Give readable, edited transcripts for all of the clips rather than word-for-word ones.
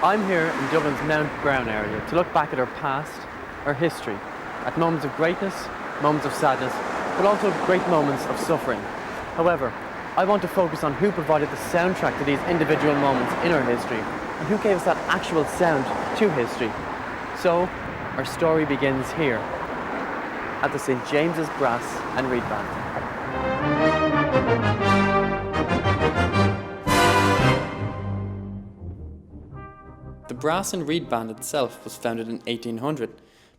I'm here in Dublin's Mount Brown area to look back at our past, our history, at moments of greatness, moments of sadness, but also great moments of suffering. However, I want to focus on who provided the soundtrack to these individual moments in our history and who gave us that actual sound to history. So, our story begins here, at the St. James's Brass and Reed Band. The Brass and Reed Band itself was founded in 1800,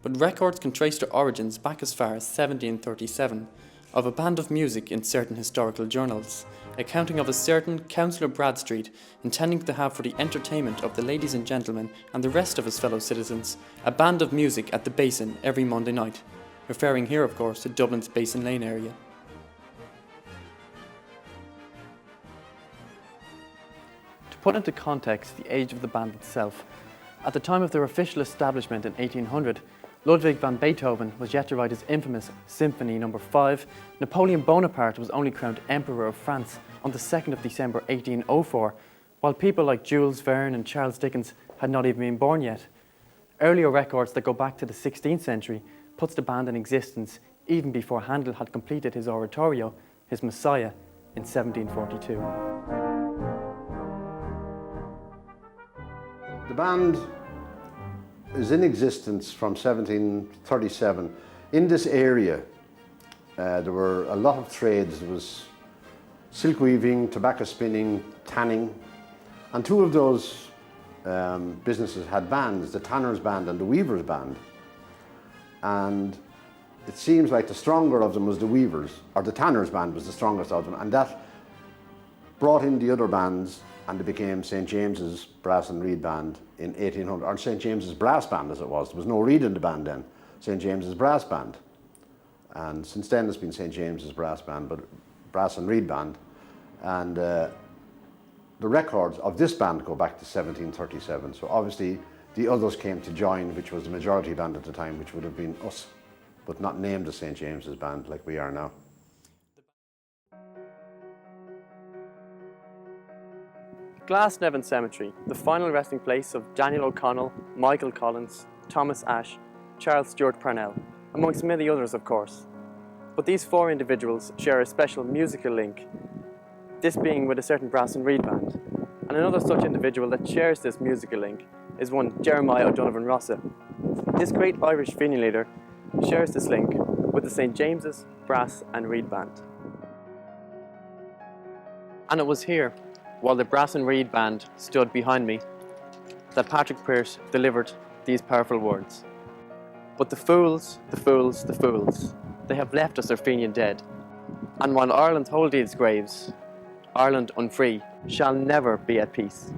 but records can trace their origins back as far as 1737 of a band of music in certain historical journals, accounting of a certain Councillor Bradstreet intending to have for the entertainment of the ladies and gentlemen and the rest of his fellow citizens a band of music at the Basin every Monday night, referring here of course to Dublin's Basin Lane area. To put into context the age of the band itself, at the time of their official establishment in 1800, Ludwig van Beethoven was yet to write his infamous Symphony No. 5. Napoleon Bonaparte was only crowned Emperor of France on the 2nd of December 1804, while people like Jules Verne and Charles Dickens had not even been born yet. Earlier records that go back to the 16th century puts the band in existence even before Handel had completed his oratorio, his Messiah, in 1742. The band is in existence from 1737. In this area, there were a lot of trades. There was silk weaving, tobacco spinning, tanning, and two of those businesses had bands, the tanner's band and the weaver's band. And it seems like the stronger of them was the weavers, or the tanner's band was the strongest of them, and that brought in the other bands, and it became St. James's Brass and Reed Band in 1800, or St. James's Brass Band as it was. There was no reed in the band then, St. James's Brass Band. And since then it's been St. James's Brass Band, but Brass and Reed Band. And the records of this band go back to 1737, so obviously the others came to join, which was the majority band at the time, which would have been us, but not named as St. James's Band like we are now. Glasnevin Cemetery, the final resting place of Daniel O'Connell, Michael Collins, Thomas Ashe, Charles Stewart Parnell, amongst many others of course. But these four individuals share a special musical link, this being with a certain Brass and Reed Band. And another such individual that shares this musical link is one Jeremiah O'Donovan Rossa. This great Irish Fenian leader shares this link with the St. James's Brass and Reed Band. And it was here, while the Brass and Reed Band stood behind me, that Patrick Pearse delivered these powerful words. But the fools, the fools, the fools, they have left us their Fenian dead. And while Ireland hold its graves, Ireland unfree shall never be at peace.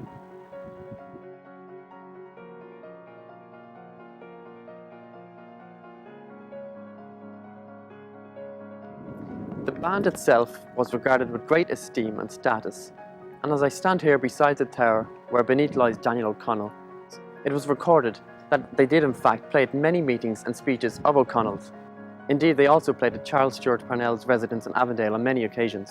The band itself was regarded with great esteem and status, and as I stand here beside the tower where beneath lies Daniel O'Connell, it was recorded that they did in fact play at many meetings and speeches of O'Connell's. Indeed, they also played at Charles Stewart Parnell's residence in Avondale on many occasions.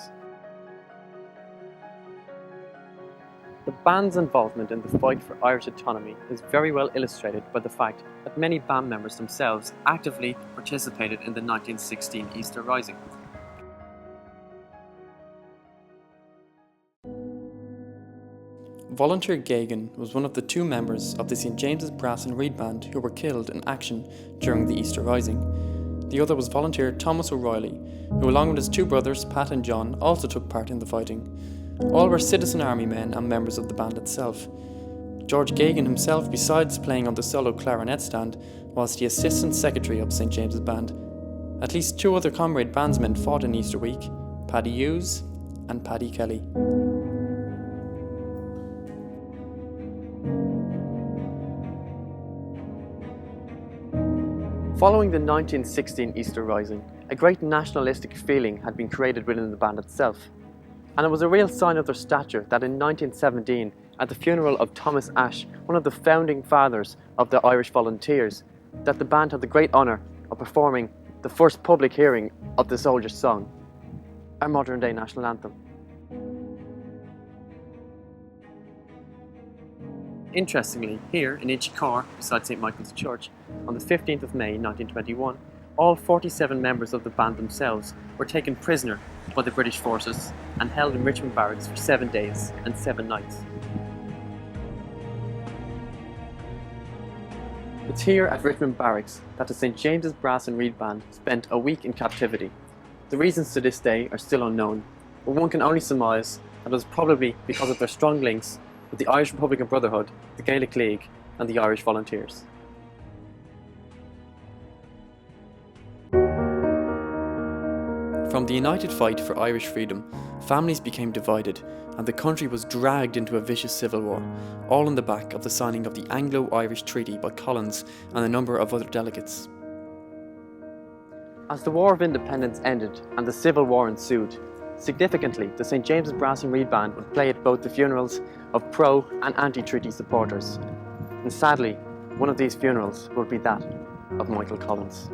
The band's involvement in the fight for Irish autonomy is very well illustrated by the fact that many band members themselves actively participated in the 1916 Easter Rising. Volunteer Gagan was one of the two members of the St. James's Brass and Reed Band who were killed in action during the Easter Rising. The other was volunteer Thomas O'Reilly, who along with his two brothers Pat and John also took part in the fighting. All were citizen army men and members of the band itself. George Gagan himself, besides playing on the solo clarinet stand, was the assistant secretary of St. James's Band. At least two other comrade bandsmen fought in Easter week, Paddy Hughes and Paddy Kelly. Following the 1916 Easter Rising, a great nationalistic feeling had been created within the band itself. And it was a real sign of their stature that in 1917, at the funeral of Thomas Ashe, one of the founding fathers of the Irish Volunteers, that the band had the great honour of performing the first public hearing of the Soldier's Song, our modern-day national anthem. Interestingly, here in Inchicore, beside St Michael's Church, on the 15th of May 1921, all 47 members of the band themselves were taken prisoner by the British forces and held in Richmond Barracks for 7 days and 7 nights. It's here at Richmond Barracks that the St James's Brass and Reed Band spent a week in captivity. The reasons to this day are still unknown, but one can only surmise that it was probably because of their strong links with the Irish Republican Brotherhood, the Gaelic League and the Irish Volunteers. From the united fight for Irish freedom, families became divided and the country was dragged into a vicious civil war, all on the back of the signing of the Anglo-Irish Treaty by Collins and a number of other delegates. As the War of Independence ended and the Civil War ensued, significantly the St James's Brass and Reed Band would play at both the funerals of pro- and anti-treaty supporters. And sadly, one of these funerals would be that of Michael Collins.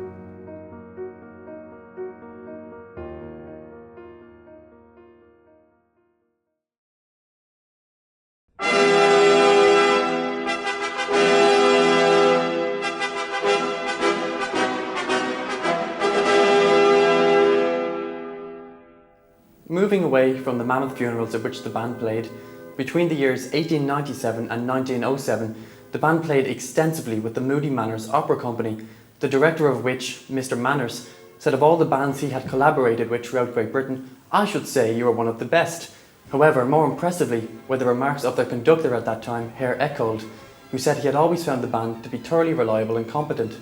Moving away from the mammoth funerals at which the band played, between the years 1897 and 1907, the band played extensively with the Moody Manners Opera Company, the director of which, Mr. Manners, said of all the bands he had collaborated with throughout Great Britain, "I should say you are one of the best." However, more impressively were the remarks of their conductor at that time, Herr Eckhold, who said he had always found the band to be thoroughly reliable and competent.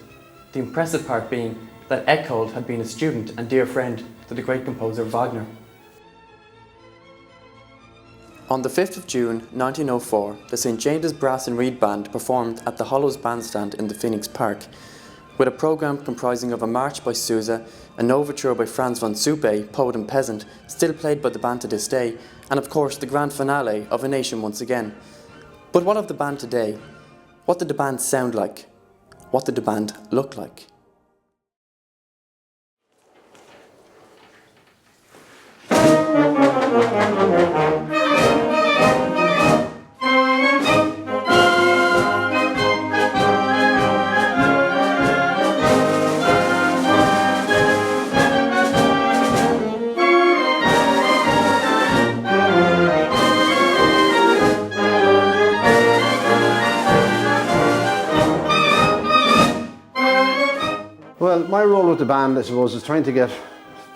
The impressive part being that Eckhold had been a student and dear friend to the great composer Wagner. On the 5th of June 1904, the St James's Brass and Reed Band performed at the Hollows Bandstand in the Phoenix Park, with a programme comprising of a march by Sousa, an overture by Franz von Suppe, poet and peasant, still played by the band to this day, and of course the grand finale of A Nation Once Again. But what of the band today? What did the band sound like? What did the band look like? Well, my role with the band, I suppose, is trying to get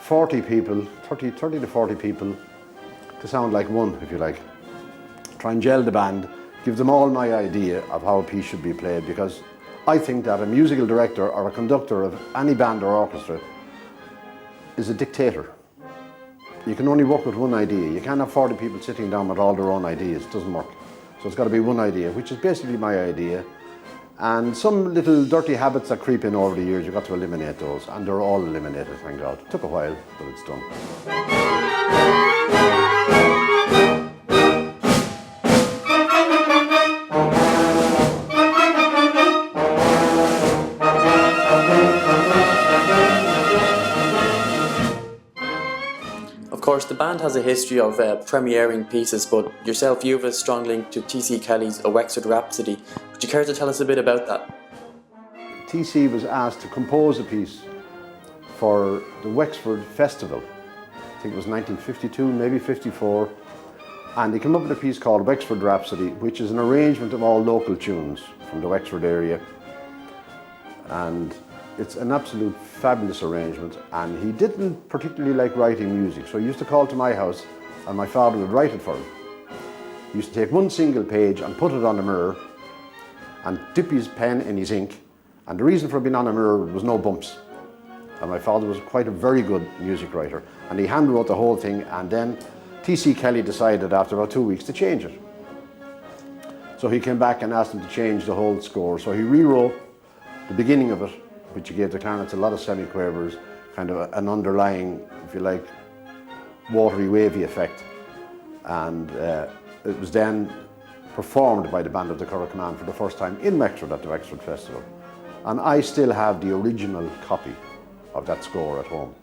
40 people, 30 to 40 people, to sound like one, if you like. Try and gel the band, give them all my idea of how a piece should be played, because I think that a musical director or a conductor of any band or orchestra is a dictator. You can only work with one idea. You can't have 40 people sitting down with all their own ideas. It doesn't work. So it's got to be one idea, which is basically my idea. And some little dirty habits that creep in over the years, you've got to eliminate those. And they're all eliminated, thank God. It took a while, but it's done. Of course, the band has a history of premiering pieces, but yourself, you have a strong link to T.C. Kelly's A Wexford Rhapsody. Would you care to tell us a bit about that? T.C. was asked to compose a piece for the Wexford Festival. I think it was 1952, maybe 54. And he came up with a piece called Wexford Rhapsody, which is an arrangement of all local tunes from the Wexford area. And it's an absolute fabulous arrangement, and he didn't particularly like writing music, so he used to call to my house and my father would write it for him. He used to take one single page and put it on a mirror and dip his pen in his ink, and the reason for it being on a mirror was no bumps. And my father was quite a very good music writer, and he hand wrote the whole thing, and then T.C. Kelly decided after about 2 weeks to change it. So he came back and asked him to change the whole score, so he rewrote the beginning of it, which he gave the clarinets a lot of semi-quavers, kind of an underlying, if you like, watery, wavy effect. And it was then performed by the Band of the Curragh Command for the first time in Wexford at the Wexford Festival. And I still have the original copy of that score at home.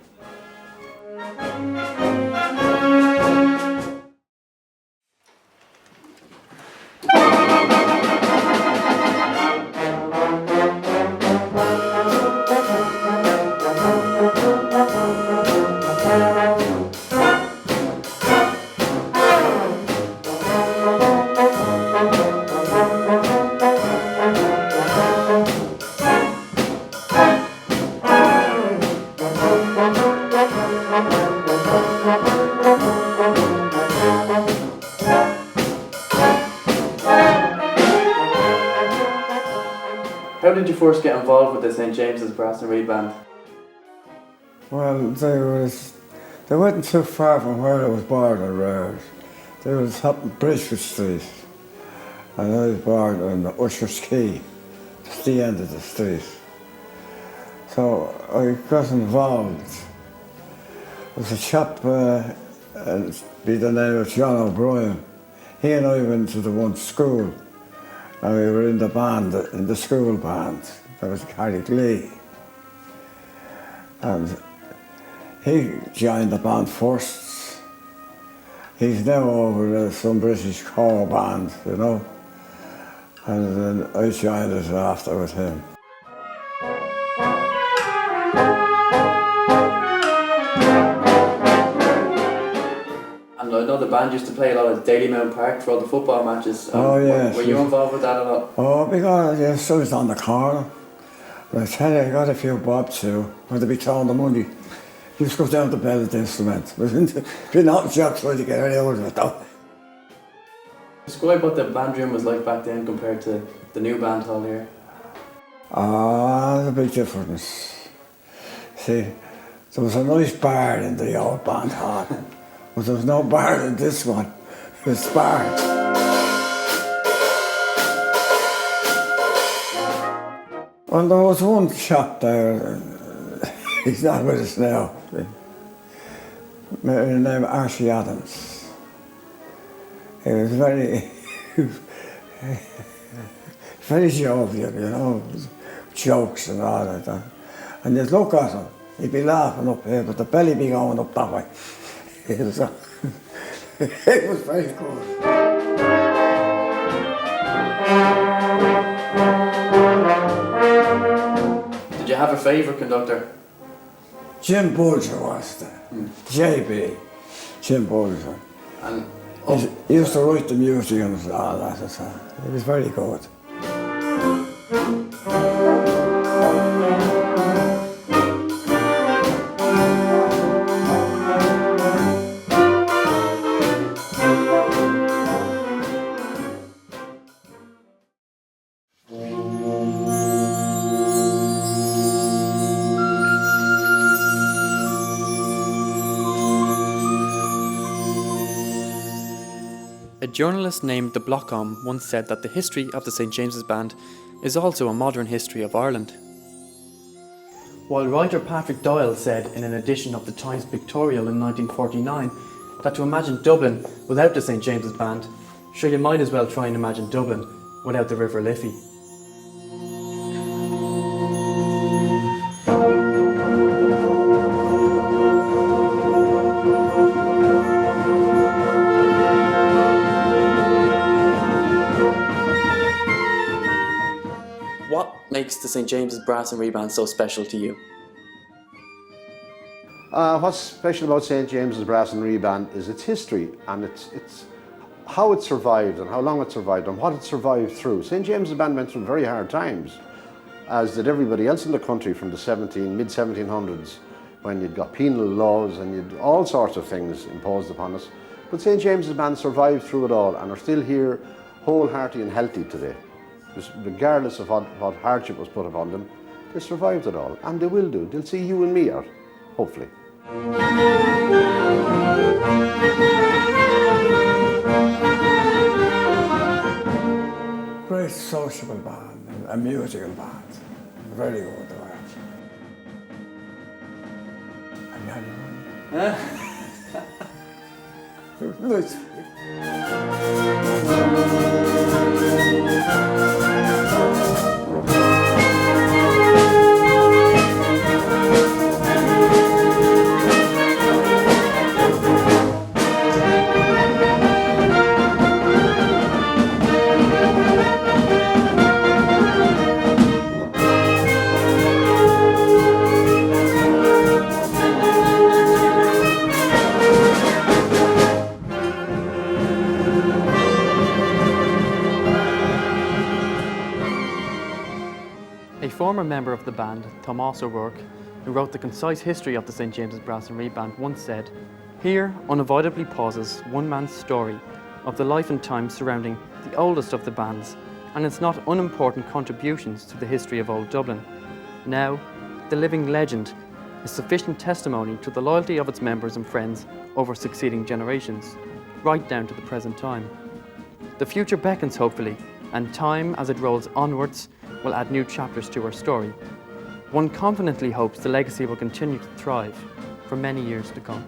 How did you first get involved with the St James's Brass and Reed Band? Well, they weren't too far from where I was born and reared. They was up in Bridgewood Street, and I was born on the Usher's Quay, just the end of the street. So I got involved. There was a chap, by the name of John O'Brien. He and I went to the one school, and we were in the band, in the school band. That was Garry Lee. And he joined the band first. He's now over some British choir band, you know. And then I joined it after with him. And I know the band used to play a lot at Dalymount Park for all the football matches. Oh, yes. Were you involved with that at all? Oh, because yes, I was on the corner. But I tell you, I got a few bob too. When they be throwing the money, you just go down to bed with the instrument. Been out jobs trying to get out of it though. Describe what the band room was like back then compared to the new band hall here. Ah, there's a big difference. See, there was a nice bar in the old band hall, but there was no bar in this one. It was barred. Well, there was one chap there, he's not with us now, named Archie Adams. He was very, very jovial, you know, jokes and all like that. And you'd look at him, he'd be laughing up here, but the belly be going up that way. It was, it was very good. Did you have a favourite conductor? Jim Bulger was there. JB, Jim Bulger. And He used to write the music and all that. He was very good. a journalist named de Blockholm once said that the history of the St James's Band is also a modern history of Ireland. While writer Patrick Doyle said in an edition of the Times Pictorial in 1949 that to imagine Dublin without the St James's Band, sure you might as well try and imagine Dublin without the River Liffey. What makes the St James's Brass and Reed Band so special to you? What's special about St James's Brass and Reed Band is its history, and it's how it survived and how long it survived and what it survived through. St James's Band went through very hard times, as did everybody else in the country from the mid-1700s, when you'd got penal laws and you'd all sorts of things imposed upon us. But St James's Band survived through it all and are still here, wholehearted and healthy today. Regardless of what hardship was put upon them, they survived it all, and they will do. They'll see you and me out, hopefully. Great sociable band and a musical band. Very good, they were. Have you had any money? Nice. A former member of the band, Thomas O'Rourke, who wrote the concise history of the St James's Brass and Reed Band, once said, "Here unavoidably pauses one man's story of the life and times surrounding the oldest of the bands and its not unimportant contributions to the history of Old Dublin. Now, the living legend is sufficient testimony to the loyalty of its members and friends over succeeding generations, right down to the present time. The future beckons, hopefully, and time, as it rolls onwards, will add new chapters to our story. One confidently hopes the legacy will continue to thrive for many years to come.